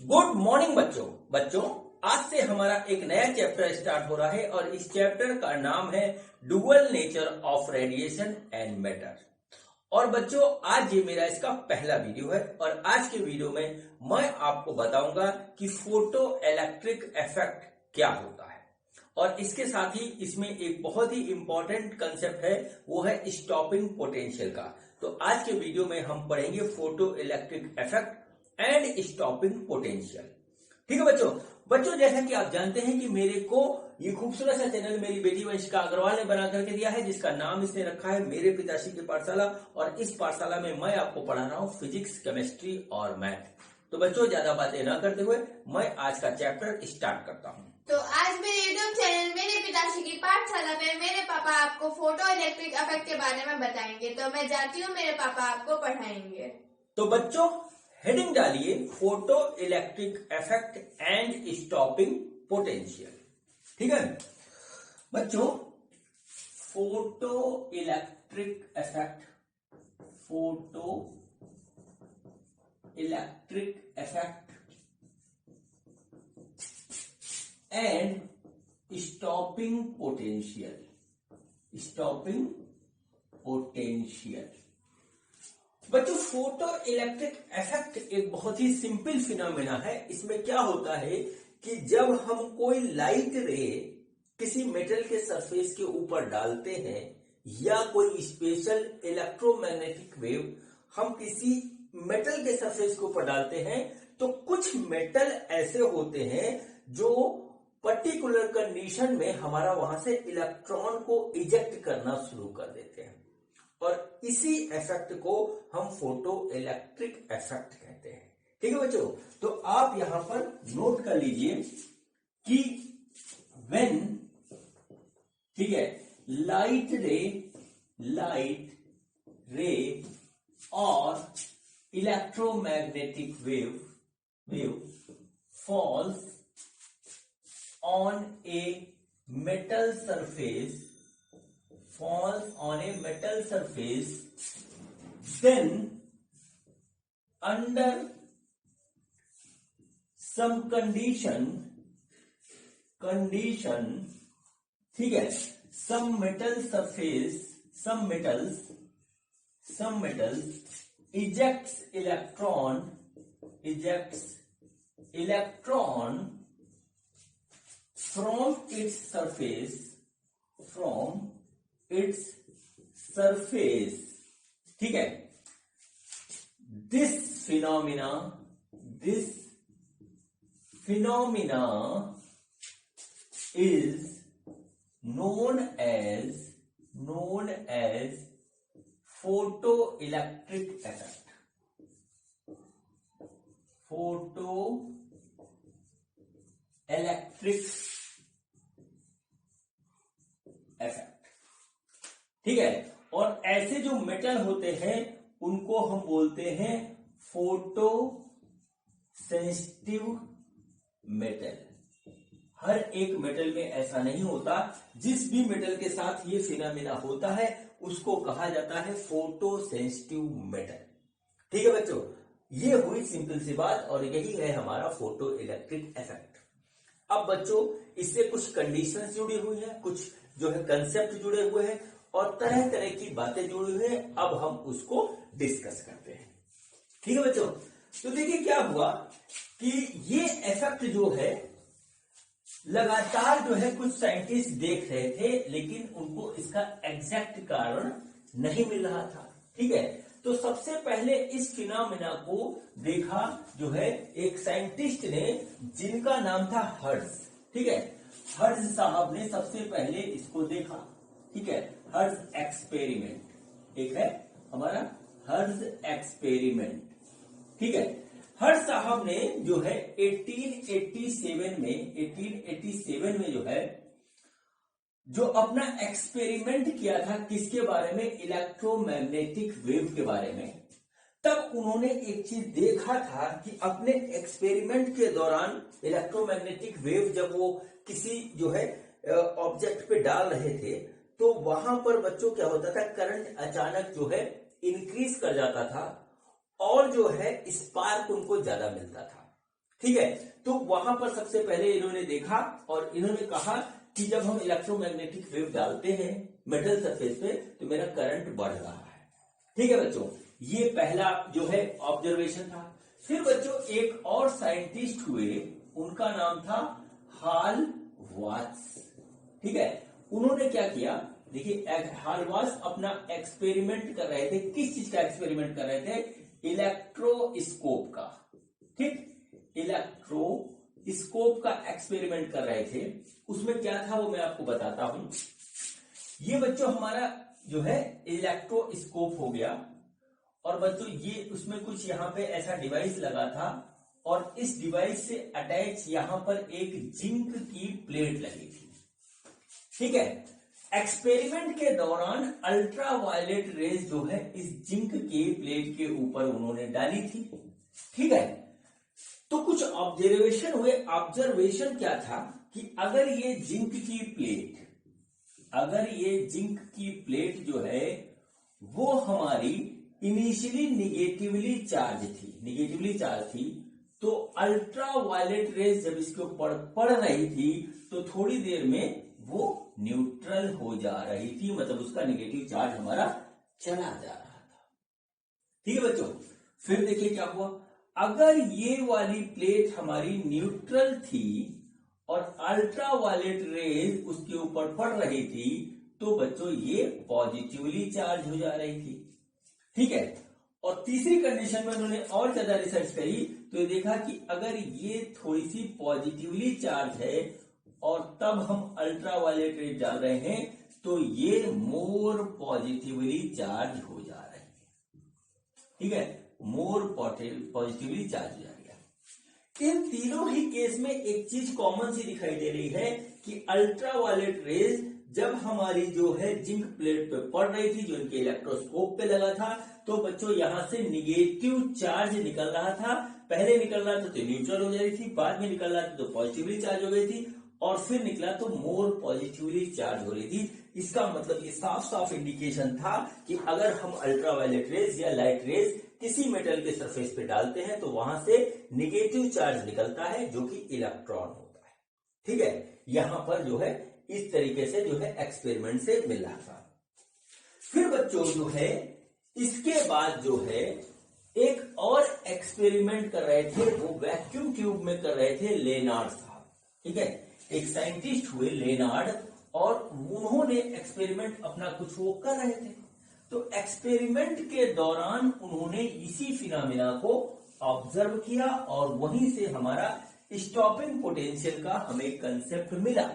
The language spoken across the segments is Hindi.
गुड मॉर्निंग बच्चों। आज से हमारा एक नया चैप्टर स्टार्ट हो रहा है और इस चैप्टर का नाम है dual nature of radiation and matter. और बच्चों आज ये मेरा इसका पहला वीडियो है और आज के वीडियो में मैं आपको बताऊंगा कि फोटो इलेक्ट्रिक इफेक्ट क्या होता है और इसके साथ ही इसमें एक बहुत ही इंपॉर्टेंट कंसेप्ट है, वो है स्टॉपिंग पोटेंशियल का। तो आज के वीडियो में हम पढ़ेंगे photo electric effect and stopping potential. ठीक है बच्चों जैसा कि आप जानते हैं कि मेरे को ये खूबसूरत सा चैनल मेरी बेटी वंशिका अग्रवाल ने बना करके दिया है, जिसका नाम इसने रखा है मेरे पिताश्री की पाठशाला। और इस पाठशाला में मैं आपको पढ़ा रहा हूँ फिजिक्स, केमिस्ट्री और मैथ। तो बच्चों ज्यादा बातें न करते हुए मैं आज का चैप्टर स्टार्ट करता हूँ। तो आज मेरे यूट्यूब चैनल मेरे पिताश्री की पाठशाला में मेरे पापा आपको फोटो इलेक्ट्रिक इफेक्ट के बारे में बताएंगे। तो मैं जाती हूँ, मेरे पापा आपको पढ़ाएंगे। तो बच्चों हेडिंग डालिए photo electric effect and stopping potential. ठीक है बच्चों, photo electric effect, photo electric effect and stopping potential, stopping potential. बच्चों फोटो इलेक्ट्रिक इफेक्ट एक बहुत ही सिंपल फिनोमेना है। इसमें क्या होता है कि जब हम कोई लाइट रे किसी मेटल के सरफेस के ऊपर डालते हैं या कोई स्पेशल इलेक्ट्रोमैग्नेटिक वेव हम किसी मेटल के सरफेस के ऊपर डालते हैं, तो कुछ मेटल ऐसे होते हैं जो पर्टिकुलर कंडीशन में हमारा वहां से इलेक्ट्रॉन को इजेक्ट करना शुरू कर देते हैं और इसी इफेक्ट को हम फोटो इलेक्ट्रिक इफेक्ट कहते हैं। ठीक है बच्चों, तो आप यहां पर नोट कर लीजिए कि व्हेन, ठीक है, लाइट रे और electromagnetic wave falls on a metal surface, then under some condition, ठीक है, some metals ejects electron from its surface, ठीक है। This phenomena is known as photoelectric effect, ठीक है। और ऐसे जो मेटल होते हैं उनको हम बोलते हैं फोटो सेंसिटिव मेटल। हर एक मेटल में ऐसा नहीं होता, जिस भी मेटल के साथ ये फिनोमेना होता है उसको कहा जाता है फोटो सेंसिटिव मेटल। ठीक है बच्चों, ये हुई सिंपल सी बात और यही है हमारा फोटो इलेक्ट्रिक इफेक्ट। अब बच्चों इससे कुछ कंडीशंस जुड़ी हुई है, कुछ जो है कंसेप्ट जुड़े हुए हैं और तरह तरह की बातें जुड़ी हुई है। अब हम उसको डिस्कस करते हैं। ठीक है बच्चों, तो देखिए क्या हुआ कि ये इफेक्ट जो है लगातार जो है कुछ साइंटिस्ट देख रहे थे, लेकिन उनको इसका एग्जैक्ट कारण नहीं मिल रहा था। ठीक है, तो सबसे पहले इस फिनोमेना को देखा जो है एक साइंटिस्ट ने, जिनका नाम था हर्ट्ज। ठीक है, हर्ट्ज साहब ने सबसे पहले इसको देखा। ठीक है, हर्ट्ज एक्सपेरिमेंट एक है हमारा, हर्ट्ज एक्सपेरिमेंट। ठीक है, हर्ट्ज साहब ने जो है 1887 में जो है जो अपना एक्सपेरिमेंट किया था, किसके बारे में, इलेक्ट्रोमैग्नेटिक वेव के बारे में। तब उन्होंने एक चीज देखा था कि अपने एक्सपेरिमेंट के दौरान इलेक्ट्रोमैग्नेटिक वेव जब वो किसी जो है ऑब्जेक्ट पे डाल रहे थे, तो वहां पर बच्चों क्या होता था, करंट अचानक जो है इंक्रीज कर जाता था और जो है स्पार्क उनको ज्यादा मिलता था। ठीक है। तो वहां पर सबसे पहले इन्होंने देखा और इन्होंने कहा कि जब हम इलेक्ट्रोमैग्नेटिक वेव डालते हैं मेटल सरफेस पे तो मेरा करंट बढ़ रहा है। ठीक है बच्चों, ये पहला जो है ऑब्जर्वेशन था। फिर बच्चों एक और साइंटिस्ट हुए, उनका नाम था हाल वाट्स। ठीक है, उन्होंने क्या किया, देखिए हाल वाट्स अपना एक्सपेरिमेंट कर रहे थे। किस चीज का एक्सपेरिमेंट कर रहे थे? इलेक्ट्रोस्कोप का। ठीक, इलेक्ट्रोस्कोप का एक्सपेरिमेंट कर रहे थे। उसमें क्या था वो मैं आपको बताता हूं। ये बच्चों हमारा जो है इलेक्ट्रोस्कोप हो गया और बच्चों ये उसमें कुछ यहां पे ऐसा डिवाइस लगा था और इस डिवाइस से अटैच यहां पर एक जिंक की प्लेट लगी थी। ठीक है, एक्सपेरिमेंट के दौरान अल्ट्रावायलेट रेज जो है इस जिंक के प्लेट के ऊपर उन्होंने डाली थी। ठीक है, तो कुछ ऑब्जर्वेशन हुए। ऑब्जर्वेशन क्या था कि अगर ये जिंक की प्लेट जो है वो हमारी इनिशियली निगेटिवली चार्ज थी, तो अल्ट्रावायलेट रेज जब इसके ऊपर पड़ रही थी तो थोड़ी देर में वो न्यूट्रल हो जा रही थी, मतलब उसका नेगेटिव चार्ज हमारा चला जा रहा था। ठीक है बच्चों, फिर देखिए क्या हुआ। अगर ये वाली प्लेट हमारी न्यूट्रल थी और अल्ट्रावायलेट रेज उसके ऊपर पड़ रही थी तो बच्चों ये पॉजिटिवली चार्ज हो जा रही थी। ठीक है, और तीसरी कंडीशन में उन्होंने और ज्यादा रिसर्च करी तो ये देखा कि अगर ये थोड़ी सी पॉजिटिवली चार्ज है और तब हम अल्ट्रावायलेट रेज डाल रहे हैं तो ये मोर पॉजिटिवली चार्ज हो जा रही है। ठीक है, मोर पॉजिटिवली चार्ज हो जा रही है। इन तीनों ही केस में एक चीज कॉमन सी दिखाई दे रही है कि अल्ट्रावायलेट रेज जब हमारी जो है जिंक प्लेट पे पड़ रही थी, जो इनके इलेक्ट्रोस्कोप पे लगा था, तो बच्चों यहां से निगेटिव चार्ज निकल रहा था। पहले निकल रहा था तो न्यूट्रल हो जा रही थी, बाद में निकल रहा था तो पॉजिटिवली चार्ज हो गई थी और फिर निकला तो मोर पॉजिटिवली चार्ज हो रही थी। इसका मतलब ये साफ साफ इंडिकेशन था कि अगर हम अल्ट्रावायलेट रेज या लाइट रेज किसी मेटल के सरफेस पे डालते हैं तो वहां से निगेटिव चार्ज निकलता है जो कि इलेक्ट्रॉन होता है। ठीक है, यहां पर जो है इस तरीके से जो है एक्सपेरिमेंट से मिल रहा था। फिर बच्चों जो है इसके बाद जो है एक और एक्सपेरिमेंट कर रहे थे, वो वैक्यूम ट्यूब में कर रहे थे लेनार्ड साहब। ठीक है, एक साइंटिस्ट हुए लेनार्ड और उन्होंने एक्सपेरिमेंट अपना कुछ वो कर रहे थे। तो एक्सपेरिमेंट के दौरान उन्होंने इसी फिनोमेना को ऑब्जर्व किया और वहीं से हमारा स्टॉपिंग पोटेंशियल का हमें कंसेप्ट मिला।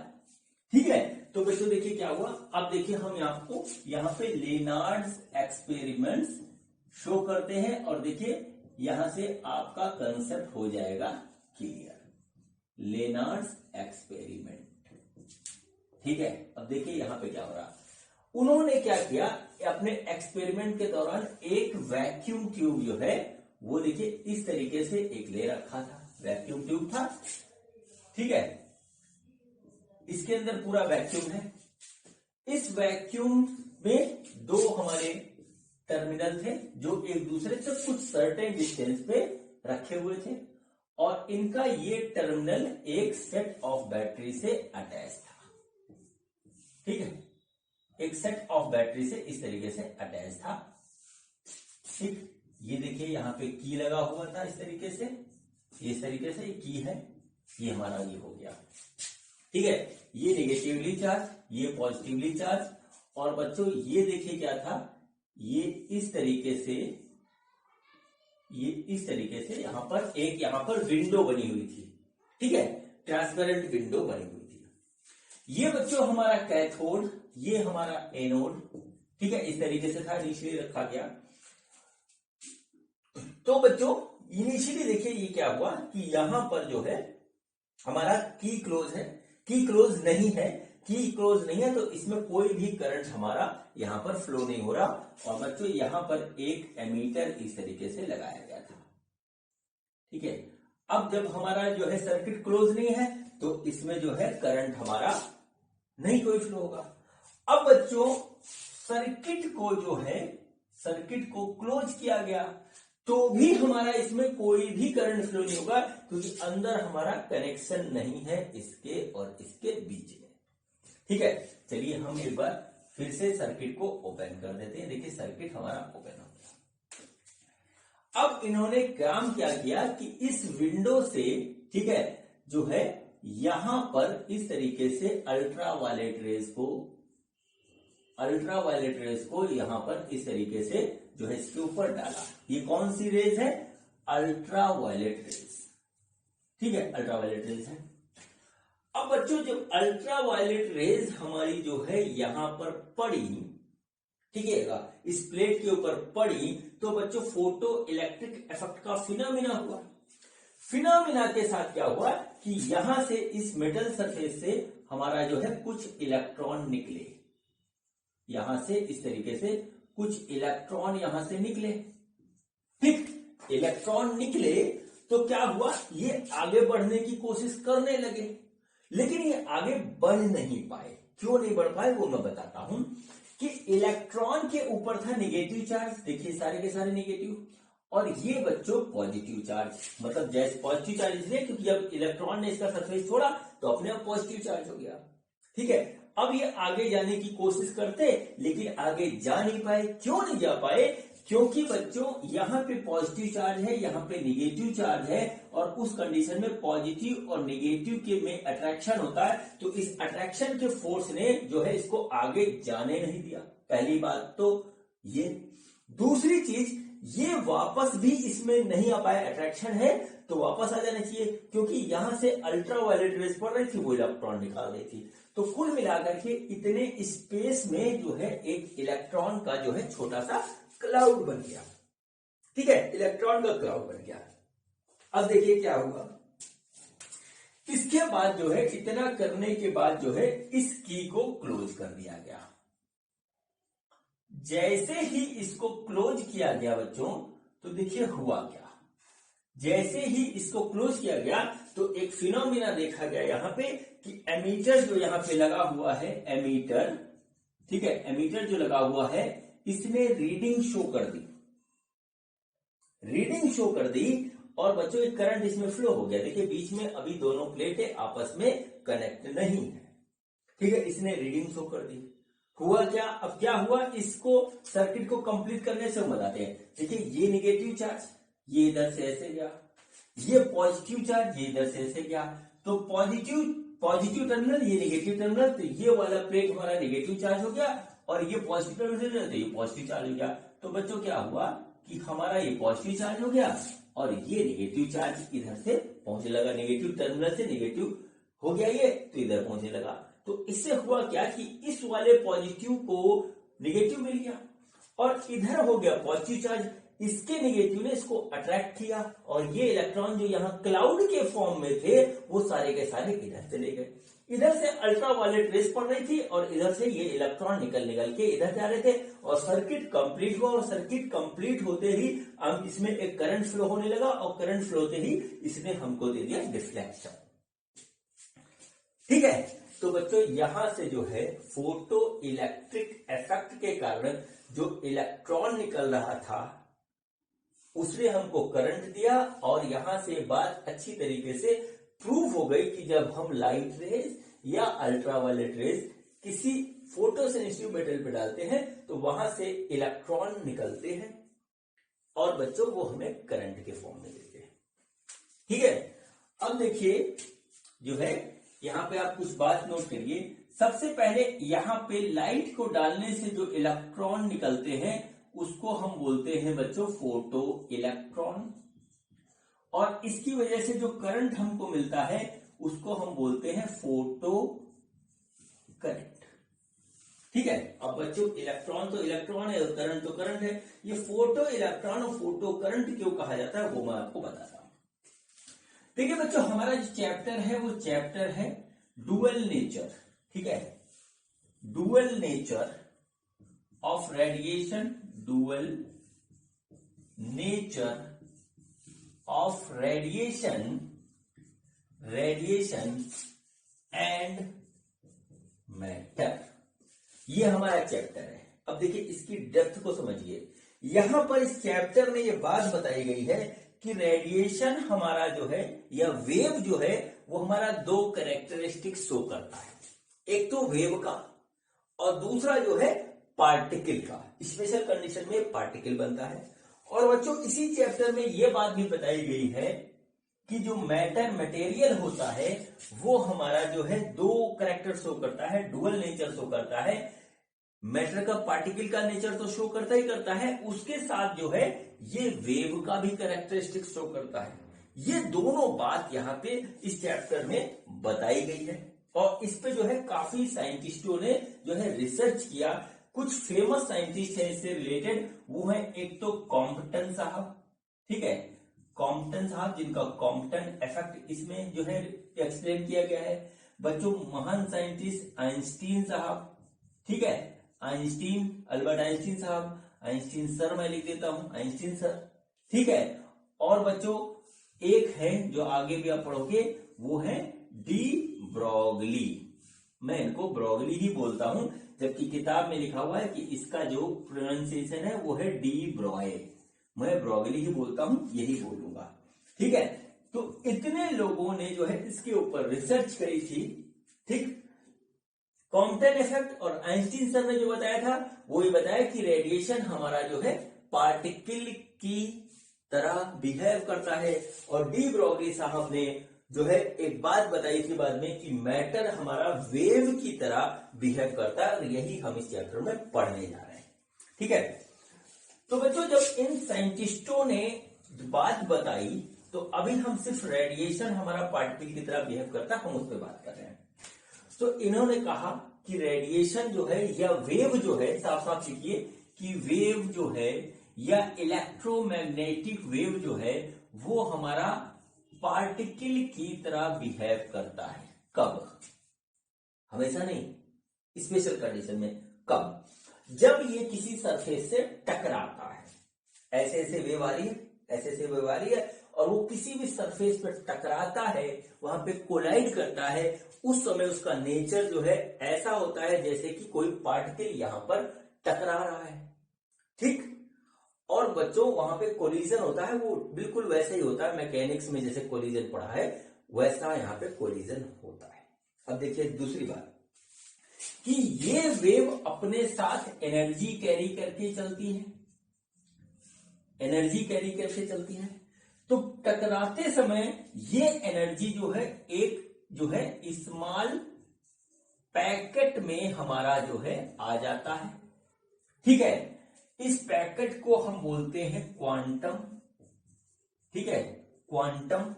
ठीक है, तो बच्चों देखिए क्या हुआ। अब देखिए हम आपको यहाँ पे लेनार्ड्स एक्सपेरिमेंट्स शो करते हैं और देखिए यहां से आपका कंसेप्ट हो जाएगा क्लियर। लेनार्ड्स एक्सपेरिमेंट। ठीक है, अब देखिए यहां पे क्या हो रहा। उन्होंने क्या किया, अपने एक्सपेरिमेंट के दौरान एक वैक्यूम ट्यूब जो है वो देखिए इस तरीके से एक ले रखा था, वैक्यूम ट्यूब था। ठीक है, इसके अंदर पूरा वैक्यूम है। इस वैक्यूम में दो हमारे टर्मिनल थे जो एक दूसरे से कुछ सर्टेन डिस्टेंस पे रखे हुए थे और इनका ये टर्मिनल एक सेट ऑफ बैटरी से अटैच था। ठीक है, एक सेट ऑफ बैटरी से इस तरीके से अटैच था। ठीक, ये देखिए यहां पे की लगा हुआ था इस तरीके से, इस तरीके से की है, ये हमारा ये हो गया। ठीक है, ये नेगेटिवली चार्ज, ये पॉजिटिवली चार्ज। और बच्चों ये देखिए क्या था, ये इस तरीके से, ये इस तरीके से यहां पर विंडो बनी हुई थी। ठीक है, ट्रांसपेरेंट विंडो बनी हुई थी। ये बच्चों हमारा कैथोड, ये हमारा एनोड। ठीक है, इस तरीके से था, इनिशियली रखा गया। तो बच्चों इनिशियली देखिए ये क्या हुआ कि यहां पर जो है हमारा की क्लोज है, की क्लोज नहीं है, की क्लोज नहीं है तो इसमें कोई भी करंट हमारा यहां पर फ्लो नहीं हो रहा। और बच्चों यहां पर एक एमीटर इस तरीके से लगाया गया था। ठीक है, अब जब हमारा जो है सर्किट क्लोज नहीं है तो इसमें जो है करंट हमारा नहीं कोई फ्लो होगा। अब बच्चों सर्किट को जो है, सर्किट को क्लोज किया गया तो भी हमारा इसमें कोई भी करंट फ्लो नहीं होगा क्योंकि अंदर हमारा कनेक्शन नहीं है इसके और इसके बीच में। ठीक है, चलिए हम एक बार फिर से सर्किट को ओपन कर देते हैं। देखिए सर्किट हमारा ओपन हो गया। अब इन्होंने काम क्या किया कि इस विंडो से, ठीक है, जो है यहां पर इस तरीके से अल्ट्रावायलेट रेज को यहां पर इस तरीके से जो है इसके ऊपर डाला। ये कौन सी रेज है? Ultraviolet rays. ठीक है, अल्ट्रावायलेट रेज है। अब बच्चों जब अल्ट्रावायलेट रेज हमारी जो है यहां पर पड़ी, ठीक है, इस प्लेट के ऊपर पड़ी, तो बच्चों फोटो इलेक्ट्रिक इफेक्ट का फिनोमिना हुआ। फिनोमिना के साथ क्या हुआ कि यहां से इस मेटल सरफेस से हमारा जो है कुछ इलेक्ट्रॉन निकले, यहां से इस तरीके से कुछ इलेक्ट्रॉन यहां से निकले। ठीक, इलेक्ट्रॉन निकले तो क्या हुआ, ये आगे बढ़ने की कोशिश करने लगे, लेकिन ये आगे बढ़ नहीं पाए। क्यों नहीं बढ़ पाए वो मैं बताता हूं कि इलेक्ट्रॉन के ऊपर था नेगेटिव चार्ज, देखिए सारे के सारे नेगेटिव, और ये बच्चों पॉजिटिव चार्ज, मतलब जैसे पॉजिटिव चार्ज इसलिए क्योंकि जब इलेक्ट्रॉन ने इसका सरफेस छोड़ा तो अपने आप पॉजिटिव चार्ज हो गया। ठीक है, अब ये आगे जाने की कोशिश करते लेकिन आगे जा नहीं पाए। क्यों नहीं जा पाए? क्योंकि बच्चों यहां पे पॉजिटिव चार्ज है, यहां पे नेगेटिव चार्ज है, और उस कंडीशन में पॉजिटिव और नेगेटिव के में अट्रैक्शन होता है, तो इस अट्रैक्शन के फोर्स ने जो है इसको आगे जाने नहीं दिया। पहली बात तो ये। दूसरी चीज, ये वापस भी इसमें नहीं आ पाया, अट्रैक्शन है तो वापस आ जाना चाहिए, क्योंकि यहां से अल्ट्रावायलेट रेज पड़ रही थी, वो इलेक्ट्रॉन निकाल रही थी। तो कुल मिलाकर के इतने स्पेस में जो है एक इलेक्ट्रॉन का जो है छोटा सा क्लाउड बन गया। ठीक है, इलेक्ट्रॉन का क्लाउड बन गया। अब देखिए क्या हुआ। इसके बाद जो है इतना करने के बाद जो है इस की को क्लोज कर दिया गया। जैसे ही इसको क्लोज किया गया बच्चों, तो देखिए हुआ क्या। जैसे ही इसको क्लोज किया गया तो एक फिनोमिना देखा गया यहां पे कि एमीटर जो यहां पे लगा हुआ है, एमीटर, ठीक है, एमीटर जो लगा हुआ है इसने रीडिंग शो कर दी, रीडिंग शो कर दी, और बच्चों एक करंट इसमें फ्लो हो गया। देखिए बीच में अभी दोनों प्लेटें आपस में कनेक्ट नहीं है। ठीक है, इसने रीडिंग शो कर दी। हुआ क्या? अब क्या हुआ, इसको सर्किट को कंप्लीट करने से हम बताते हैं। देखिए ये नेगेटिव चार्ज ये इधर से ऐसे गया, ये पॉजिटिव चार्ज ये इधर से ऐसे गया, तो पॉजिटिव टर्मिनल, ये नेगेटिव टर्मिनल, तो ये वाला प्लेट हमारा नेगेटिव चार्ज हो गया, और ये पॉजिटिव टर्मिनल तो ये पॉजिटिव चार्ज हो गया। तो बच्चों क्या हुआ कि हमारा ये पॉजिटिव चार्ज हो गया और ये नेगेटिव चार्ज इधर से पहुंचने लगा, नेगेटिव टर्मिनल से नेगेटिव हो गया ये, तो इधर पहुंचने लगा। तो इससे हुआ क्या कि इस वाले पॉजिटिव को नेगेटिव मिल गया, और इधर हो गया पॉजिटिव चार्ज, इसके नेगेटिव ने इसको अट्रैक्ट किया, और ये इलेक्ट्रॉन जो यहाँ क्लाउड के फॉर्म में थे वो सारे के सारे इधर चले गए। इधर से अल्ट्रावायलेट रेज पड़ रही थी और इधर से ये इलेक्ट्रॉन निकल के इधर जा रहे थे, और सर्किट कंप्लीट हुआ। और सर्किट कंप्लीट होते ही हम इसमें एक करंट फ्लो होने लगा, और करंट फ्लो होते ही इसने हमको दे दिया डिफ्लेक्शन। ठीक है, तो बच्चों यहां से जो है फोटो इलेक्ट्रिक इफेक्ट के कारण जो इलेक्ट्रॉन निकल रहा था उसने हमको करंट दिया, और यहां से बात अच्छी तरीके से प्रूव हो गई कि जब हम लाइट रेज या अल्ट्रावायलेट रेज किसी फोटो सेंसिटिव मेटल पे डालते हैं तो वहां से इलेक्ट्रॉन निकलते हैं, और बच्चों वो हमें करंट के फॉर्म में देते हैं। ठीक है, अब देखिए जो है यहां पे आप कुछ बात नोट करिए। सबसे पहले यहां पे लाइट को डालने से जो इलेक्ट्रॉन निकलते हैं उसको हम बोलते हैं बच्चों फोटो इलेक्ट्रॉन, और इसकी वजह से जो करंट हमको मिलता है उसको हम बोलते हैं फोटो करंट। ठीक है, अब बच्चों इलेक्ट्रॉन तो इलेक्ट्रॉन है और करंट तो करंट है। ये फोटो इलेक्ट्रॉन और फोटो करंट क्यों कहा जाता है वो मैं आपको बताता हूं। देखिए बच्चों हमारा जो चैप्टर है वो चैप्टर है डुअल नेचर। ठीक है, dual nature of radiation, dual nature of radiation, radiation and matter, ये हमारा चैप्टर है। अब देखिए इसकी डेप्थ को समझिए। यहां पर इस चैप्टर में ये बात बताई गई है कि रेडिएशन हमारा जो है या वेव जो है वो हमारा दो कैरेक्टरिस्टिक शो करता है, एक तो वेव का और दूसरा जो है पार्टिकल का। स्पेशल कंडीशन में पार्टिकल बनता है। और बच्चों इसी चैप्टर में ये बात भी बताई गई है कि जो मैटर मटेरियल होता है वो हमारा जो है दो कैरेक्टर शो करता है, डुअल नेचर शो करता है। मैटर का पार्टिकल का नेचर तो शो करता ही करता है, उसके साथ जो है ये वेव का भी कैरेक्टरिस्टिक शो करता है। ये दोनों बात यहाँ पे इस चैप्टर में बताई गई है और इस पे जो है काफी साइंटिस्टों ने जो है रिसर्च किया। कुछ फेमस साइंटिस्ट है इससे रिलेटेड, वो है एक तो कॉम्पटन साहब, ठीक है, कॉम्पटन साहब जिनका कॉम्पटन इफेक्ट इसमें जो है एक्सप्लेन किया गया है। बच्चों महान साइंटिस्ट आइंस्टीन साहब, ठीक है, आइंस्टीन, अल्बर्ट आइंस्टीन साहब, आइंस्टीन सर मैं लिख देता हूं, आइंस्टीन सर, ठीक है। और बच्चों एक है जो आगे भी आप पढ़ोगे, वो है डी ब्रोगली। मैं इनको ब्रोगली ही बोलता हूं, जबकि किताब में लिखा हुआ है कि इसका जो प्रोनाउंसिएशन है वो है डी ब्रॉय। मैं ब्रोगली ही बोलता हूं, यही बोलूंगा, ठीक है। तो इतने लोगों ने जो है इसके ऊपर रिसर्च करी थी, ठीक। कॉम्पटन इफेक्ट और आइंस्टीन सर ने जो बताया था वो ये बताया कि रेडिएशन हमारा जो है पार्टिकल की तरह बिहेव करता है। और डी ब्रोगली साहब ने जो है एक बात बताई थी बाद में कि मैटर हमारा वेव की तरह बिहेव करता है, और यही हम इस चैप्टर में पढ़ने जा रहे हैं, ठीक है। तो बच्चों जब इन साइंटिस्टों ने बात बताई तो अभी हम सिर्फ रेडिएशन हमारा पार्टिकल की तरह बिहेव करता है, हम उस पर बात कर रहे हैं। तो इन्होंने कहा कि रेडिएशन जो है या वेव जो है, साफ साफ लिखिए कि वेव जो है या इलेक्ट्रोमैग्नेटिक वेव जो है वो हमारा पार्टिकल की तरह बिहेव करता है। कब? हमेशा नहीं, स्पेशल कंडीशन में। कब? जब ये किसी सरफेस से टकराता है, ऐसे ऐसे वेव आ रही है, ऐसे ऐसे वेव आ रही है, और वो किसी भी सरफेस पर टकराता है, वहां पे कोलाइड करता है, उस समय उसका नेचर जो है ऐसा होता है जैसे कि कोई पार्टिकल यहां पर टकरा रहा है, ठीक। और बच्चों वहां पे कोलिजन होता है, वो बिल्कुल वैसे ही होता है, मैकेनिक्स में जैसे कोलिजन पढ़ा है वैसा यहाँ पे कोलिजन होता है। अब देखिए दूसरी बात कि ये वेव अपने साथ एनर्जी कैरी करके चलती है, एनर्जी कैरी करके चलती है। तो टकराते समय ये एनर्जी जो है एक जो है स्मॉल पैकेट में हमारा जो है आ जाता है, ठीक है। इस पैकेट को हम बोलते हैं क्वांटम, ठीक है, क्वांटम।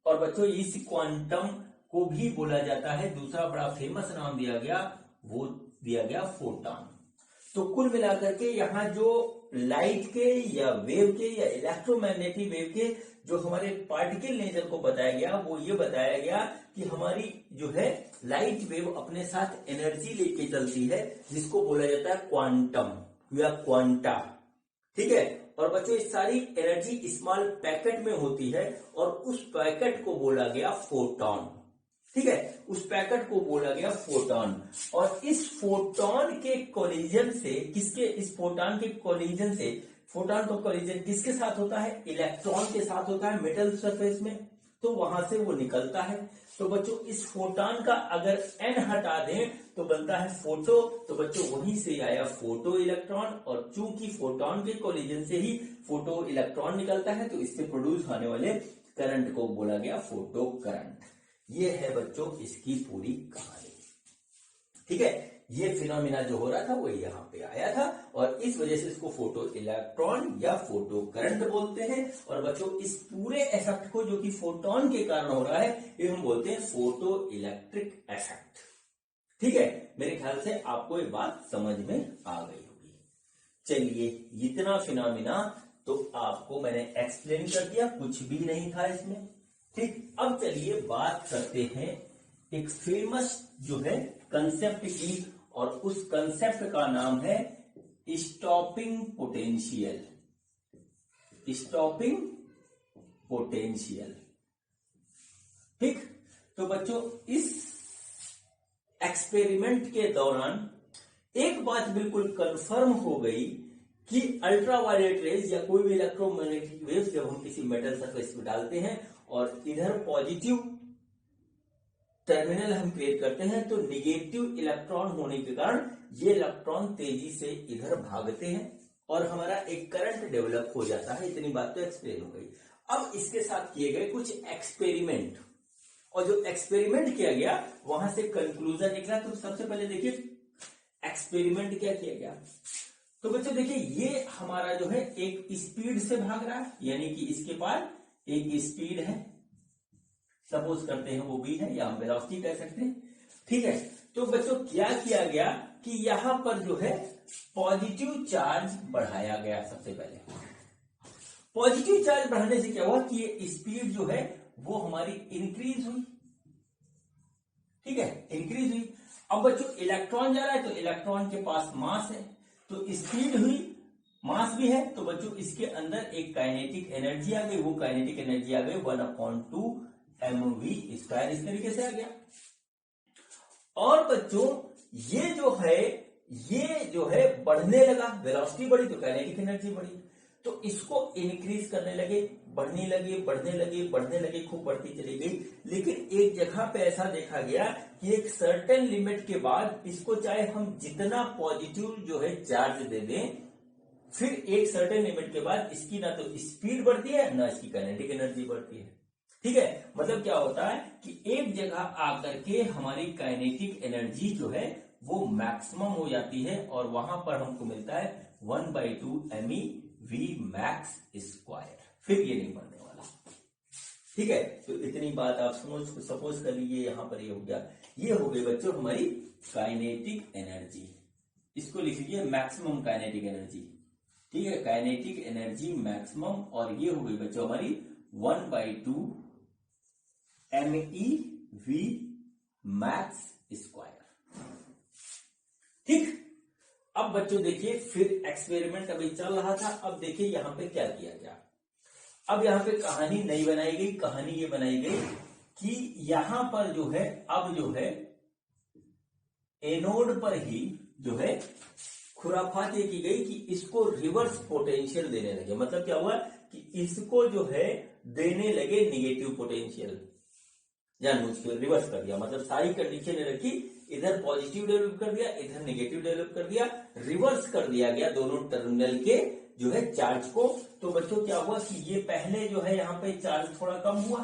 और बच्चों इस क्वांटम को भी बोला जाता है, दूसरा बड़ा फेमस नाम दिया गया, वो दिया गया फोटॉन। तो कुल मिलाकर के यहाँ जो लाइट के या वेव के या इलेक्ट्रोमैग्नेटिक वेव के जो हमारे पार्टिकल नेचर को बताया गया, वो ये बताया गया कि हमारी जो है लाइट वेव अपने साथ एनर्जी लेके चलती है, जिसको बोला जाता है क्वांटम या क्वांटा, ठीक है। और बच्चों इस सारी एनर्जी स्मॉल पैकेट में होती है और उस पैकेट को बोला गया फोटॉन, ठीक है, उस पैकेट को बोला गया फोटॉन। और इस फोटॉन के कोलिजन से किसके, इस फोटॉन के कोलिजन से, फोटॉन का कोलिजन किसके साथ होता है? इलेक्ट्रॉन के साथ होता है मेटल सरफेस में, तो वहां से वो निकलता है। तो बच्चों इस फोटॉन का अगर n हटा दें तो बनता है फोटो, तो बच्चों वहीं से आया फोटो इलेक्ट्रॉन। और चूंकि फोटॉन के कोलिजन से ही फोटो इलेक्ट्रॉन निकलता है, तो इससे प्रोड्यूस होने वाले करंट को बोला गया फोटो करंट। ये है बच्चों इसकी पूरी कहानी, ठीक है। ये फिनोमिना जो हो रहा था वो यहाँ पे आया था और इस वजह से इसको फोटो इलेक्ट्रॉन या फोटो करंट बोलते हैं। और बच्चों इस पूरे इफेक्ट को जो कि फोटोन के कारण हो रहा है, ये हम बोलते हैं फोटो इलेक्ट्रिक इफेक्ट, ठीक है। मेरे ख्याल से आपको ये बात समझ में आ गई होगी। चलिए इतना फिनोमिना तो आपको मैंने एक्सप्लेन कर दिया, कुछ भी नहीं था इसमें, ठीक। अब चलिए बात करते हैं एक फेमस जो है कंसेप्ट की, और उस कंसेप्ट का नाम है स्टॉपिंग पोटेंशियल, स्टॉपिंग पोटेंशियल, ठीक। तो बच्चों इस एक्सपेरिमेंट के दौरान एक बात बिल्कुल कंफर्म हो गई कि अल्ट्रावायलेट रेज या कोई भी इलेक्ट्रोमैग्नेटिक वेव्स जब हम किसी मेटल सरफेस पे डालते हैं और इधर पॉजिटिव टर्मिनल हम क्रिएट करते हैं, तो निगेटिव इलेक्ट्रॉन होने के कारण ये इलेक्ट्रॉन तेजी से इधर भागते हैं और हमारा एक करंट डेवलप हो जाता है। इतनी बात तो एक्सप्लेन हो गई। अब इसके साथ किए गए कुछ एक्सपेरिमेंट, और जो एक्सपेरिमेंट किया गया वहां से कंक्लूजन निकला। तो सबसे पहले देखिए एक्सपेरिमेंट क्या किया गया। तो बच्चों देखिए ये हमारा जो है एक स्पीड से भाग रहा है, यानी कि इसके पास एक स्पीड है, सपोज करते हैं वो भी है, या हम वेलोसिटी कह सकते हैं, ठीक है। तो बच्चों क्या किया गया कि यहां पर जो है पॉजिटिव चार्ज बढ़ाया गया। सबसे पहले पॉजिटिव चार्ज बढ़ाने से क्या हुआ कि ये स्पीड जो है वो हमारी इंक्रीज हुई, ठीक है, इंक्रीज हुई। अब बच्चों इलेक्ट्रॉन जा रहा है तो इलेक्ट्रॉन के पास मास है, तो स्पीड हुई, मास भी है, तो बच्चों इसके अंदर एक काइनेटिक एनर्जी आ गई। वो काइनेटिक एनर्जी आ गई 1/2 mv², इस तरीके से आ गया। और बच्चों ये जो है बढ़ने लगा, वेलोसिटी बढ़ी तो काइनेटिक एनर्जी बढ़ी, तो इसको इंक्रीज करने लगे, बढ़ने लगे, खूब बढ़ती चली गई। लेकिन एक जगह पे ऐसा देखा गया कि एक सर्टेन लिमिट के बाद इसको चाहे हम जितना पॉजिटिव जो है चार्ज दे दें, फिर एक सर्टेन लिमिट के बाद इसकी ना तो स्पीड बढ़ती है ना इसकी काइनेटिक एनर्जी बढ़ती है, ठीक है। मतलब क्या होता है कि एक जगह आकर के हमारी काइनेटिक एनर्जी जो है वो मैक्सिमम हो जाती है और वहां पर हमको मिलता है 1/2 MeV max²। फिर ये नहीं बढ़ने वाला, ठीक है। तो इतनी बात आप सपोज कर लीजिए, यहां पर ये हो गया। ये हो गई बच्चों हमारी काइनेटिक एनर्जी, इसको लिख लीजिए मैक्सिमम काइनेटिक एनर्जी, ठीक है, काइनेटिक एनर्जी मैक्सिमम। और ये हो गई बच्चों हमारी 1/2 MeV max², ठीक। अब बच्चों देखिए फिर एक्सपेरिमेंट अभी चल रहा था। अब देखिए यहां पे क्या किया गया। अब यहां पे कहानी नहीं बनाई गई, कहानी ये बनाई गई कि यहां पर जो है अब जो है एनोड पर ही जो है खुराफात ये की गई कि इसको रिवर्स पोटेंशियल देने लगे। मतलब क्या हुआ कि इसको जो है देने लगे निगेटिव पोटेंशियल, जानबूझ के रिवर्स कर दिया। मतलब सारी कंडीशन रखी, इधर पॉजिटिव डेवलप कर दिया, इधर नेगेटिव डेवलप कर दिया, रिवर्स कर दिया गया दोनों टर्मिनल के जो है चार्ज को। तो बच्चों क्या हुआ कि ये पहले जो है यहाँ पे चार्ज थोड़ा कम हुआ,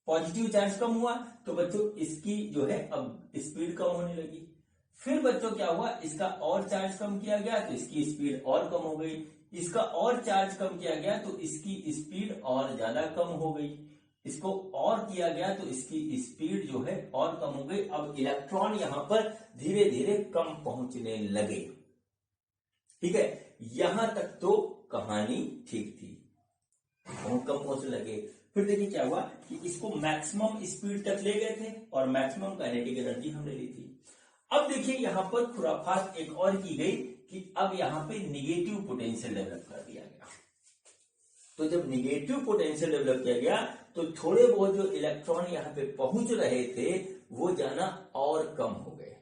पॉजिटिव चार्ज कम हुआ, तो बच्चों इसकी जो है अब स्पीड कम होने लगी। फिर बच्चों क्या हुआ, इसका और चार्ज कम किया गया तो इसकी स्पीड और कम हो गई, इसका और चार्ज कम किया गया तो इसकी स्पीड और ज्यादा कम हो गई, इसको और किया गया तो इसकी स्पीड जो है और कम हो गई। अब इलेक्ट्रॉन यहां पर धीरे धीरे कम पहुंचने लगे, ठीक है। यहां तक तो कहानी ठीक थी, कम पहुंचने लगे। फिर देखिए क्या हुआ कि इसको मैक्सिमम स्पीड तक ले गए थे और मैक्सिमम काइनेटिक एनर्जी हमने ली थी। अब देखिए यहां पर खुराफात एक और की गई कि अब यहां पे निगेटिव पोटेंशियल डेवलप कर दिया गया। तो जब निगेटिव पोटेंशियल डेवलप किया गया तो थोड़े बहुत जो इलेक्ट्रॉन यहां पे पहुंच रहे थे वो जाना और कम हो गए,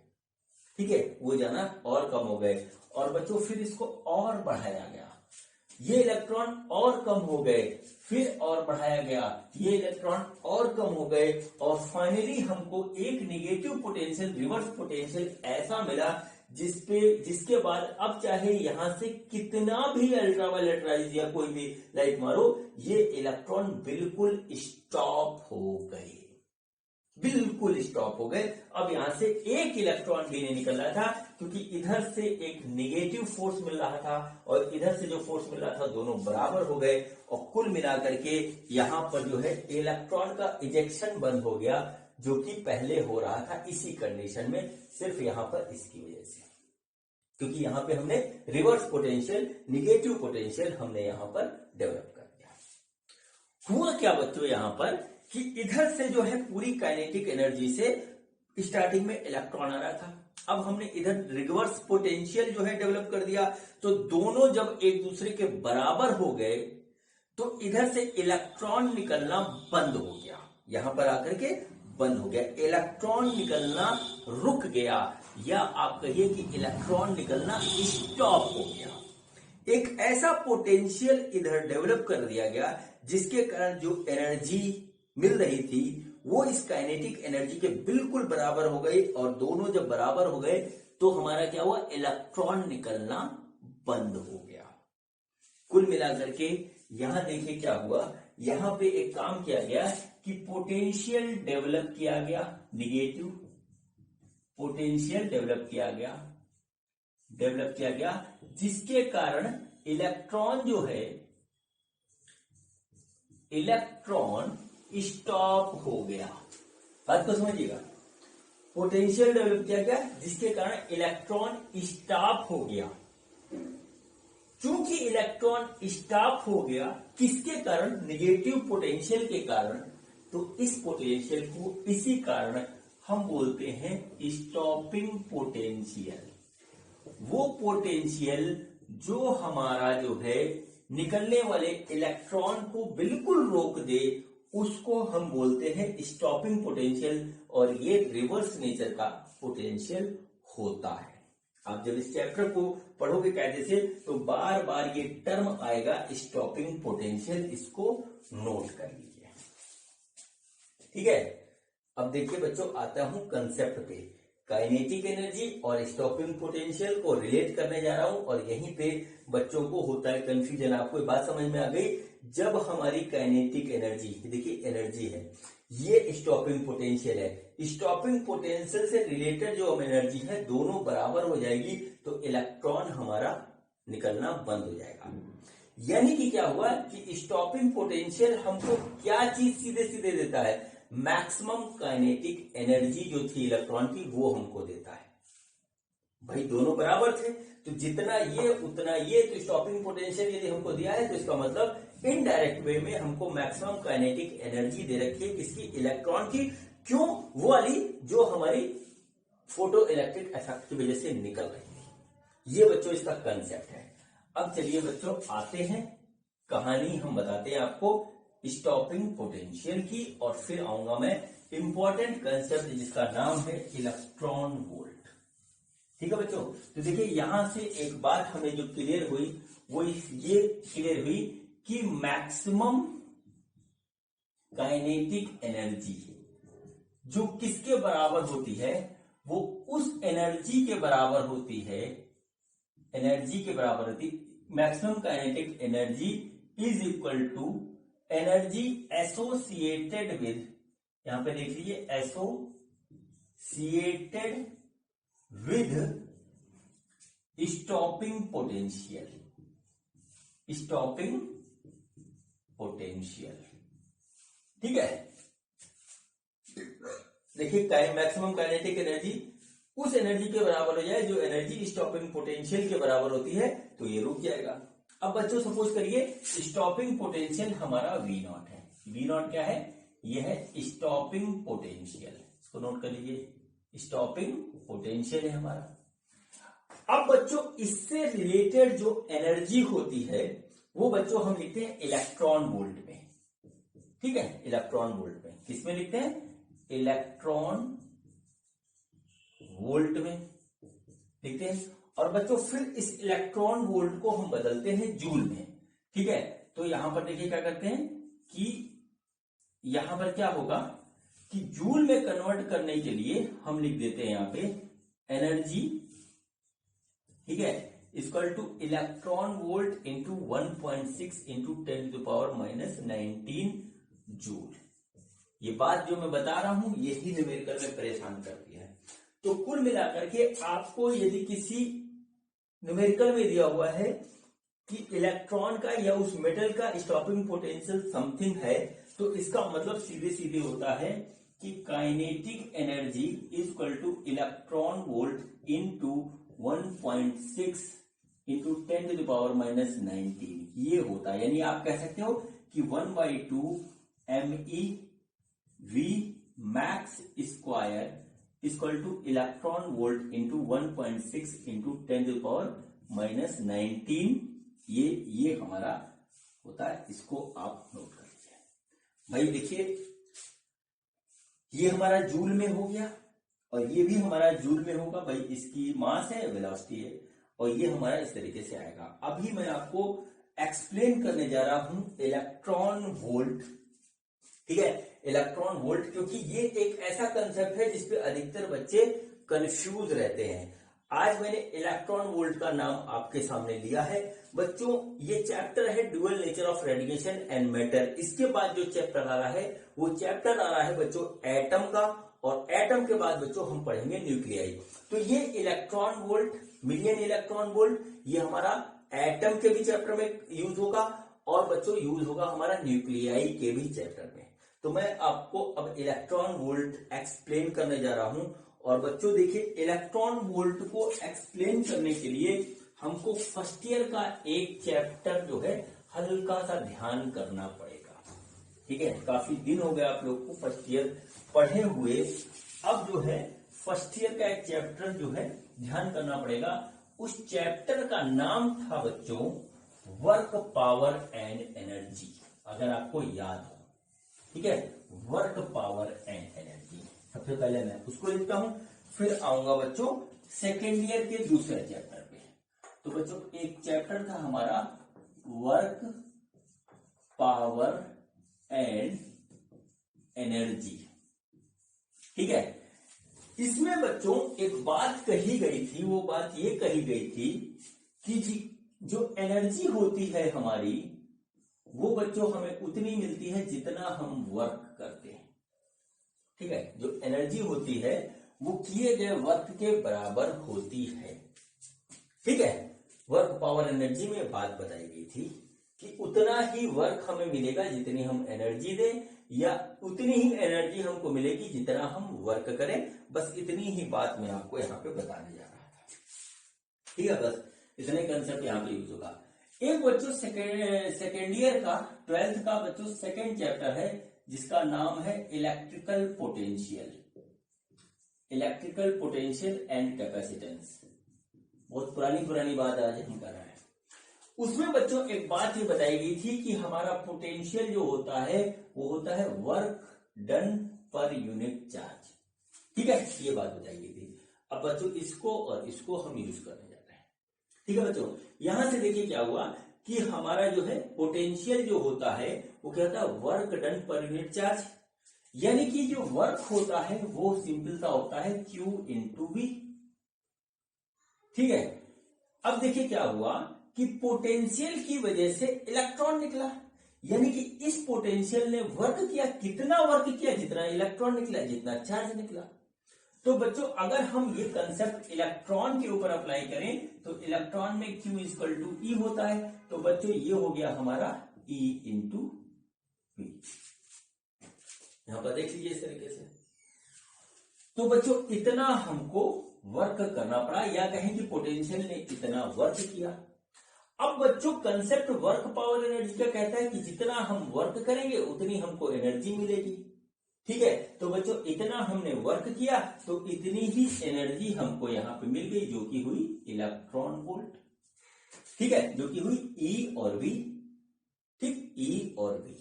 ठीक है, वो जाना और कम हो गए। और बच्चों फिर इसको और बढ़ाया गया, ये इलेक्ट्रॉन और कम हो गए, फिर और बढ़ाया गया, ये इलेक्ट्रॉन और कम हो गए, और फाइनली हमको एक निगेटिव पोटेंशियल, रिवर्स पोटेंशियल ऐसा मिला जिसके बाद अब चाहे यहां से कितना भी अल्ट्रावायलेट राइज या कोई भी लाइट मारो, ये इलेक्ट्रॉन बिल्कुल स्टॉप हो गए, बिल्कुल स्टॉप हो गए। अब यहां से एक इलेक्ट्रॉन भी नहीं निकल रहा था क्योंकि इधर से एक नेगेटिव फोर्स मिल रहा था और इधर से जो फोर्स मिल रहा था दोनों बराबर हो गए, और कुल मिलाकर के यहां पर जो है इलेक्ट्रॉन का इजेक्शन बंद हो गया, जो कि पहले हो रहा था इसी कंडीशन में, सिर्फ यहां पर इसकी वजह से, क्योंकि यहां पे हमने रिवर्स पोटेंशियल, निगेटिव पोटेंशियल हमने यहां पर डेवलप कर दिया। हुआ क्या बच्चों यहां पर कि इधर से जो है पूरी काइनेटिक एनर्जी से स्टार्टिंग में इलेक्ट्रॉन आ रहा था, अब हमने इधर रिवर्स पोटेंशियल जो है डेवलप कर दिया, तो दोनों जब एक दूसरे के बराबर हो गए तो इधर से इलेक्ट्रॉन निकलना बंद हो गया, यहां पर आकर के बंद हो गया, इलेक्ट्रॉन निकलना रुक गया, या आप कहिए कि इलेक्ट्रॉन निकलना स्टॉप हो गया। एक ऐसा पोटेंशियल इधर डेवलप कर दिया गया जिसके कारण जो एनर्जी मिल रही थी वो इस काइनेटिक एनर्जी के बिल्कुल बराबर हो गई, और दोनों जब बराबर हो गए तो हमारा क्या हुआ, इलेक्ट्रॉन निकलना बंद हो गया। कुल मिलाकर के यहां देखिए क्या हुआ, यहां पे एक काम किया गया कि पोटेंशियल डेवलप किया गया, निगेटिव पोटेंशियल डेवलप किया गया, जिसके कारण इलेक्ट्रॉन जो है, इलेक्ट्रॉन स्टॉप हो गया। बात को समझिएगा, पोटेंशियल डेवलप किया गया जिसके कारण इलेक्ट्रॉन स्टॉप हो गया। चूंकि इलेक्ट्रॉन स्टॉप हो गया, किसके कारण, निगेटिव पोटेंशियल के कारण, तो इस पोटेंशियल को इसी कारण हम बोलते हैं स्टॉपिंग पोटेंशियल। वो पोटेंशियल जो हमारा जो है निकलने वाले इलेक्ट्रॉन को बिल्कुल रोक दे, उसको हम बोलते हैं स्टॉपिंग पोटेंशियल, और ये रिवर्स नेचर का पोटेंशियल होता है। आप जब इस चैप्टर को पढ़ोगे कायदे से तो बार बार ये टर्म आएगा स्टॉपिंग पोटेंशियल, इसको नोट कर लीजिए, ठीक है। अब देखिए बच्चों, आता हूं कंसेप्ट पे, काइनेटिक एनर्जी और स्टॉपिंग पोटेंशियल को रिलेट करने जा रहा हूं, और यहीं पे बच्चों को होता है कंफ्यूजन। आपको बात समझ में आ गई, जब हमारी काइनेटिक एनर्जी, देखिए एनर्जी है, ये स्टॉपिंग पोटेंशियल है, स्टॉपिंग पोटेंशियल से रिलेटेड जो हम एनर्जी है दोनों बराबर हो जाएगी, तो इलेक्ट्रॉन हमारा निकलना बंद हो जाएगा। यानी कि क्या हुआ कि स्टॉपिंग पोटेंशियल हमको क्या चीज सीधे सीधे देता है, मैक्सिमम काइनेटिक एनर्जी जो थी इलेक्ट्रॉन की वो हमको देता है। भाई दोनों बराबर थे, तो जितना ये उतना ये, तो स्टॉपिंग पोटेंशियल यदि हमको दिया है तो इसका मतलब इनडायरेक्ट वे में हमको मैक्सिमम काइनेटिक एनर्जी दे रखी है, किसकी, इलेक्ट्रॉन की। क्यों, वो वाली जो हमारी फोटो इलेक्ट्रिक इफेक्ट की वजह से निकल रही है। ये बच्चों इसका कंसेप्ट है। अब चलिए बच्चों आते हैं, कहानी हम बताते हैं आपको स्टॉपिंग पोटेंशियल की, और फिर आऊंगा मैं इंपॉर्टेंट कंसेप्ट जिसका नाम है इलेक्ट्रॉन वोल्ट। ठीक है बच्चों, तो देखिए यहां से एक बात हमें जो क्लियर हुई वो ये क्लियर हुई कि मैक्सिमम काइनेटिक एनर्जी जो किसके बराबर होती है, वो उस एनर्जी के बराबर होती है, एनर्जी के बराबर होती, maximum kinetic energy is equal to energy associated with, यहां पे देख लीजिए, associated with stopping potential, stopping potential, ठीक है। देखिए मैक्सिमम काइनेटिक एनर्जी उस एनर्जी के बराबर हो जाए जो एनर्जी स्टॉपिंग पोटेंशियल के बराबर होती है, तो ये रुक जाएगा। अब बच्चों सपोज करिए स्टॉपिंग पोटेंशियल हमारा V0 है। V0 क्या है, ये है स्टॉपिंग पोटेंशियल, इसको नोट कर लीजिए, स्टॉपिंग पोटेंशियल है हमारा। अब बच्चों इससे रिलेटेड जो एनर्जी होती है वो बच्चों हम लिखते हैं इलेक्ट्रॉन वोल्ट में, ठीक है, इलेक्ट्रॉन वोल्ट में। किसमें लिखते हैं, इलेक्ट्रॉन वोल्ट में लिखते हैं। और बच्चों फिर इस इलेक्ट्रॉन वोल्ट को हम बदलते हैं जूल में, ठीक है। तो यहां पर देखिए क्या करते हैं कि यहां पर क्या होगा कि जूल में कन्वर्ट करने के लिए हम लिख देते हैं यहां पे एनर्जी, ठीक है, equal two electron volt into 1.6 into 10⁻⁻19 joule. ये बात जो मैं बता रहा हूं यही न्यूमेरिकल में परेशान करती है। तो कुल मिलाकर के आपको यदि किसी न्यूमेरिकल में दिया हुआ है कि इलेक्ट्रॉन का या उस मेटल का स्टॉपिंग पोटेंशियल समथिंग है, तो इसका मतलब सीधे सीधे होता है कि kinetic energy equal two electron volt into 1.6 into 10⁻⁻19 ये होता है। यानी आप कह सकते हो कि 1/2 me v max square equal two electron volt into 1.6 into 10⁻⁻19 ये हमारा होता है। इसको आप नोट कर लीजिए। भाई देखिए ये हमारा जूल में हो गया और ये भी हमारा जूल में होगा। भाई इसकी मास है, वेलोसिटी है, और ये हमारा इस तरीके से आएगा। अभी मैं आपको एक्सप्लेन करने जा रहा हूं इलेक्ट्रॉन वोल्ट, ठीक है। इलेक्ट्रॉन वोल्ट, क्योंकि ये एक ऐसा कंसेप्ट है जिसपे अधिकतर बच्चे कंफ्यूज रहते हैं। आज मैंने इलेक्ट्रॉन वोल्ट का नाम आपके सामने लिया है बच्चों। ये चैप्टर है dual nature of radiation and matter. इसके बाद जो चैप्टर आ रहा है वो चैप्टर आ रहा है बच्चों एटम का, और एटम के बाद बच्चों हम पढ़ेंगे न्यूक्लियाई। तो ये electron volt, million electron volt, ये हमारा एटम के भी चैप्टर में यूज होगा, और बच्चों यूज होगा हमारा न्यूक्लियाई के भी चैप्टर में। तो मैं आपको अब इलेक्ट्रॉन वोल्ट एक्सप्लेन करने जा रहा हूं। और बच्चों देखिए, इलेक्ट्रॉन वोल्ट को एक्सप्लेन करने के लिए हमको फर्स्ट ईयर का एक चैप्टर जो है हल्का सा ध्यान करना पड़ेगा। ठीक है, काफी दिन हो गया आप लोग को फर्स्ट ईयर पढ़े हुए। अब जो है फर्स्ट ईयर का एक चैप्टर जो है ध्यान करना पड़ेगा। उस चैप्टर का नाम था बच्चों वर्क, पावर एंड एनर्जी, अगर आपको याद हो। ठीक है, वर्क, पावर एंड एनर्जी। सबसे पहले मैं उसको लिखता हूं, फिर आऊंगा बच्चों सेकेंड ईयर के दूसरे चैप्टर पे। तो बच्चों एक चैप्टर था हमारा वर्क, पावर एंड एनर्जी। ठीक है, इसमें बच्चों एक बात कही गई थी, वो बात ये कही गई थी कि जो एनर्जी होती है हमारी, वो बच्चों हमें उतनी मिलती है जितना हम वर्क करते हैं। ठीक है, जो एनर्जी होती है वो किए गए वर्क के बराबर होती है। ठीक है, वर्क, पावर, एनर्जी में बात बताई गई थी कि उतना ही वर्क हमें मिलेगा जितनी हम एनर्जी दें, या उतनी ही एनर्जी हमको मिलेगी जितना हम वर्क करें। बस इतनी ही बात मैं आपको यहाँ पे बताने जा रहा था। ठीक है, बस इतने कंसेप्ट यहाँ पे यूज होगा। एक बच्चों सेकेंड ईयर का 12th का बच्चों सेकेंड चैप्टर है जिसका नाम है electrical potential, electrical potential and capacitance. बहुत पुरानी बात आज हम कर रहे हैं। उसमें बच्चों एक बात ये बताई गई थी कि हमारा पोटेंशियल जो होता है वो होता है work done per unit charge. ठीक है, ये बात बताई गई थी। अब बच्चों इसको और इसको हम यूज करने जा रहे हैं। ठीक है बच्चों, यहां से देखिए क्या हुआ कि हमारा जो है पोटेंशियल जो होता है वो क्या होता है work done per unit charge, यानी कि जो वर्क होता है वो सिंपल सा होता है Q इंटू V। ठीक है, अब देखिए क्या हुआ कि पोटेंशियल की वजह से इलेक्ट्रॉन निकला, यानी कि इस पोटेंशियल ने वर्क किया, कितना वर्क किया, जितना इलेक्ट्रॉन निकला, जितना चार्ज निकला। तो बच्चों अगर हम ये कंसेप्ट इलेक्ट्रॉन के ऊपर अप्लाई करें तो इलेक्ट्रॉन में Q इक्वल टू E होता है। तो बच्चों ये हो गया हमारा E इंटू V। यहां पर देख लीजिए इस तरीके से। तो बच्चों इतना हमको वर्क करना पड़ा, या कहें कि पोटेंशियल ने इतना वर्क किया। अब बच्चों कंसेप्ट वर्क, पावर, एनर्जी का कहता है कि जितना हम वर्क करेंगे उतनी हमको एनर्जी मिलेगी। ठीक है, तो बच्चों इतना हमने वर्क किया तो इतनी ही एनर्जी हमको यहां पे मिल गई, जो कि हुई इलेक्ट्रॉन वोल्ट। ठीक है, जो कि हुई E और V। ठीक, E और V।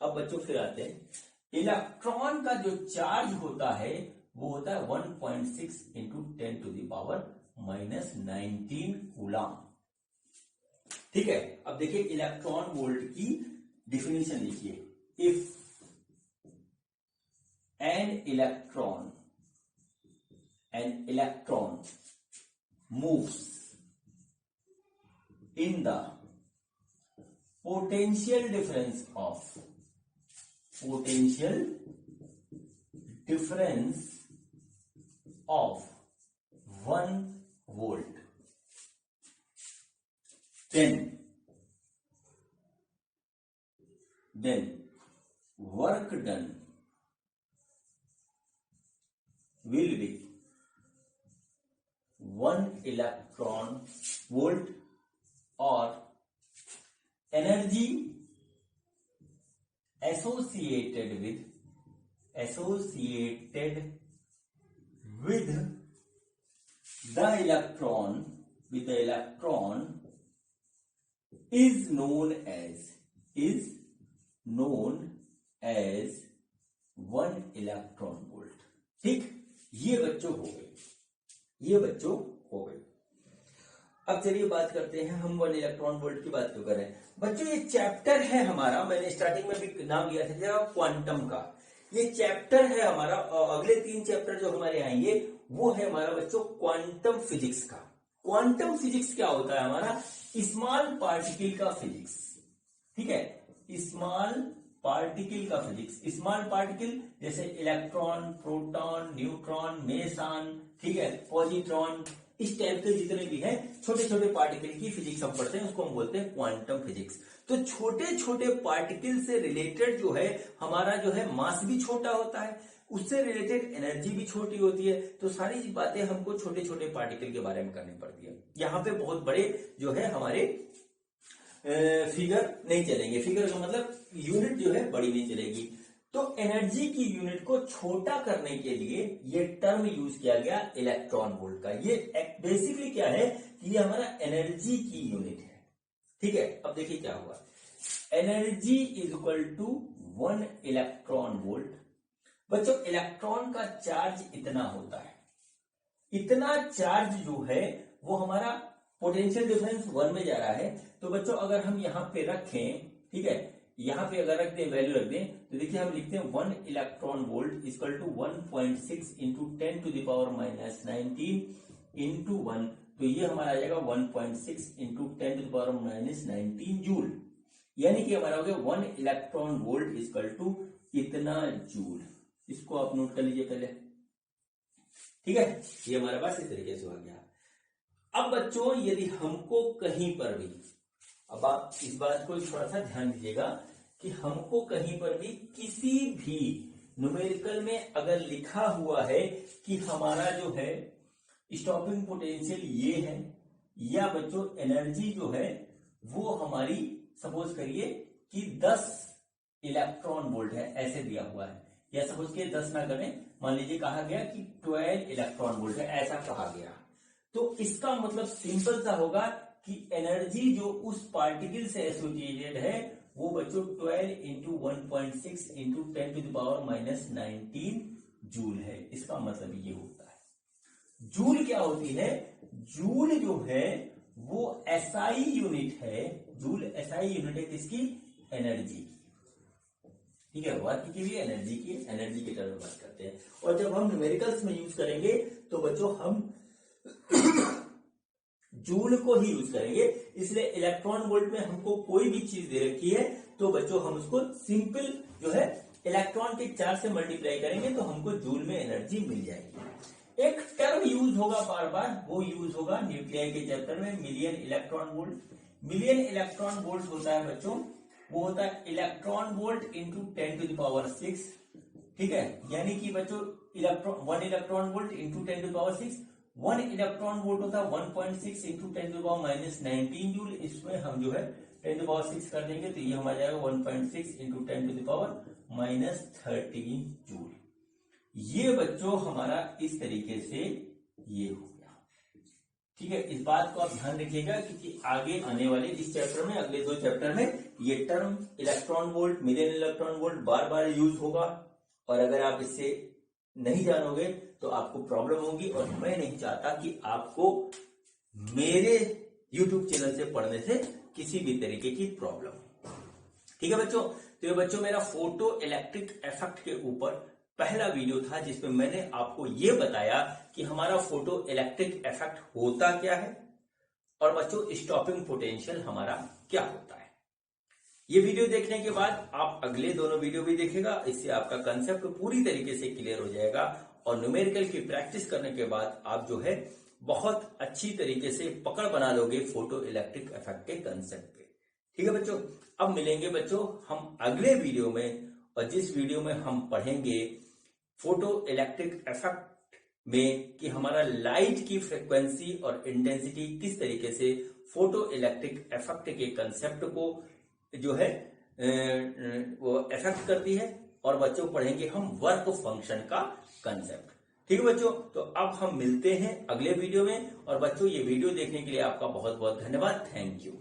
अब बच्चों फिर आते हैं, इलेक्ट्रॉन का जो चार्ज होता है वो होता है 1.6 into 10 to the power -19 coulomb. ठीक है, अब देखिए इलेक्ट्रॉन वोल्ट की डिफिनीशन लिखिए। If an electron moves in the potential difference of 1 volt, then work done will be 1 electron volt, or energy associated with the electron is known as 1 electron volt। ठीक, ये बच्चों हो गई। अब चलिए बात करते हैं हम 1 इलेक्ट्रॉन वोल्ट की बात क्यों कर रहे हैं। बच्चों ये चैप्टर है हमारा, मैंने स्टार्टिंग में भी नाम लिया था क्वांटम का। ये चैप्टर है हमारा, और अगले 3 चैप्टर जो हमारे आएंगे वो है हमारा बच्चों क्वांटम फिजिक्स का। क्वांटम फिजिक्स क्या होता है हमारा? स्मॉल पार्टिकल का फिजिक्स, ठीक है, स्मॉल पार्टिकल का फिजिक्स। स्मॉल पार्टिकल जैसे इलेक्ट्रॉन, प्रोटॉन, न्यूट्रॉन, मेसन, ठीक है, पॉजिट्रॉन, इस टाइप के जितने भी हैं छोटे छोटे पार्टिकल की फिजिक्स हम पढ़ते हैं, उसको हम बोलते हैं क्वांटम फिजिक्स। तो छोटे छोटे पार्टिकल से रिलेटेड जो है हमारा जो है मास भी छोटा होता है, उससे रिलेटेड एनर्जी भी छोटी होती है। तो सारी बातें हमको छोटे छोटे पार्टिकल के बारे में करनी पड़ती है। यहाँ पे बहुत बड़े जो है हमारे फिगर नहीं चलेंगे, फिगर का मतलब यूनिट जो है बड़ी नहीं चलेगी। तो एनर्जी की यूनिट को छोटा करने के लिए ये टर्म यूज किया गया इलेक्ट्रॉन वोल्ट का। ये बेसिकली क्या है कि ये हमारा एनर्जी की यूनिट है, ठीक है। अब देखिए क्या हुआ, energy is equal to 1 electron volt. बच्चों इलेक्ट्रॉन का चार्ज इतना होता है, इतना चार्ज जो है वो हमारा पोटेंशियल डिफरेंस 1 में जा रहा है। तो बच्चों अगर हम यहाँ पे रखें, ठीक है, यहाँ पे अगर रख दें, वैल्यू रख दें, तो देखिए हम लिखते हैं 1 electron volt equal to 1.6 into 10 to the power minus 19 into 1। तो ये हमारा आ जाएगा 1.6 into 10 to the power minus 19 joule. यानी कि हमारा हो गया 1 इलेक्ट्रॉन वोल्ट इक्वल टू इतना जूल। इसको आप नोट कर लीजिए पहले, ठीक है। ये हमारे पास इस तरीके से हो गया। अब बच्चों यदि हमको कहीं पर भी, अब आप इस बात को थोड़ा सा ध्यान दीजिएगा कि हमको कहीं पर भी किसी भी न्यूमेरिकल में अगर लिखा हुआ है कि हमारा जो है स्टॉपिंग पोटेंशियल ये है, या बच्चों एनर्जी जो है वो हमारी सपोज करिए कि 10 इलेक्ट्रॉन वोल्ट है, ऐसे दिया हुआ है, या सपोज के 10 ना करें, मान लीजिए कहा गया कि 12 इलेक्ट्रॉन वोल्ट है, ऐसा कहा गया। तो इसका मतलब सिंपल सा होगा कि एनर्जी जो उस पार्टिकल से एसोसिएटेड है वो बच्चों 12 into 1.6 into 10 to the power minus 19 joule है। इसका मतलब ये होता है। जूल क्या होती है? जूल जो है वो एसआई यूनिट है। जूल एसआई यूनिट है किसकी? एनर्जी, ठीक है, वर्क की भी एनर्जी की, एनर्जी के टर्म में बात करते हैं। और जब हम न्यूमेरिकल्स में यूज करेंगे तो बच्चों हम जूल को ही यूज करेंगे। इसलिए इलेक्ट्रॉन वोल्ट में हमको कोई भी चीज दे रखी है तो बच्चों हम उसको सिंपल जो है इलेक्ट्रॉन के चार्ज से मल्टीप्लाई करेंगे तो हमको जूल में एनर्जी मिल जाएगी। एक टर्म यूज होगा बार बार, वो यूज होगा न्यूक्लियाई के चैप्टर में, million electron volt. Million electron volt होता है बच्चों, वो होता है electron volt into 10 to the power 6, ठीक है। यानी कि बच्चों 1 electron volt into 10 to the power 6, 1 electron volt होता है 1.6 into 10 to the power minus 19 joule. इसमें हम जो है 10 टू द पावर 6 कर देंगे तो ये हमारा जाएगा 1.6 into 10 to the power minus 13 joule. ये बच्चों हमारा इस तरीके से ये हो गया, ठीक है। इस बात को आप ध्यान रखिएगा क्योंकि आगे आने वाले इस चैप्टर में, अगले 2 चैप्टर में ये term electron volt, million electron volt बार बार यूज होगा। और अगर आप इससे नहीं जानोगे तो आपको प्रॉब्लम होगी, और मैं नहीं चाहता कि आपको मेरे YouTube चैनल से पढ़ने से किसी भी तरीके की प्रॉब्लम हो, ठीक है बच्चों। तो ये बच्चों मेरा फोटो इलेक्ट्रिक इफेक्ट के ऊपर पहला वीडियो था जिसमें मैंने आपको ये बताया कि हमारा फोटो इलेक्ट्रिक इफेक्ट होता क्या है और बच्चों स्टॉपिंग पोटेंशियल हमारा क्या होता है। ये वीडियो देखने के बाद आप अगले दोनों वीडियो भी देखेगा, इससे आपका कंसेप्ट पूरी तरीके से क्लियर हो जाएगा। और न्यूमेरिकल की प्रैक्टिस करने के बाद आप जो है बहुत अच्छी तरीके से पकड़ बना लोगे फोटो इलेक्ट्रिक इफेक्ट के कंसेप्ट पे, ठीक है बच्चों। अब मिलेंगे बच्चों हम अगले वीडियो में, और जिस वीडियो में हम पढ़ेंगे फोटो इलेक्ट्रिक इफेक्ट में कि हमारा लाइट की फ्रिक्वेंसी और इंटेंसिटी किस तरीके से फोटो इलेक्ट्रिक इफेक्ट के कंसेप्ट को जो है वो इफेक्ट करती है। और बच्चों पढ़ेंगे हम वर्क फंक्शन का कंसेप्ट, ठीक है बच्चों। तो अब हम मिलते हैं अगले वीडियो में। और बच्चों ये वीडियो देखने के लिए आपका बहुत बहुत धन्यवाद, थैंक यू।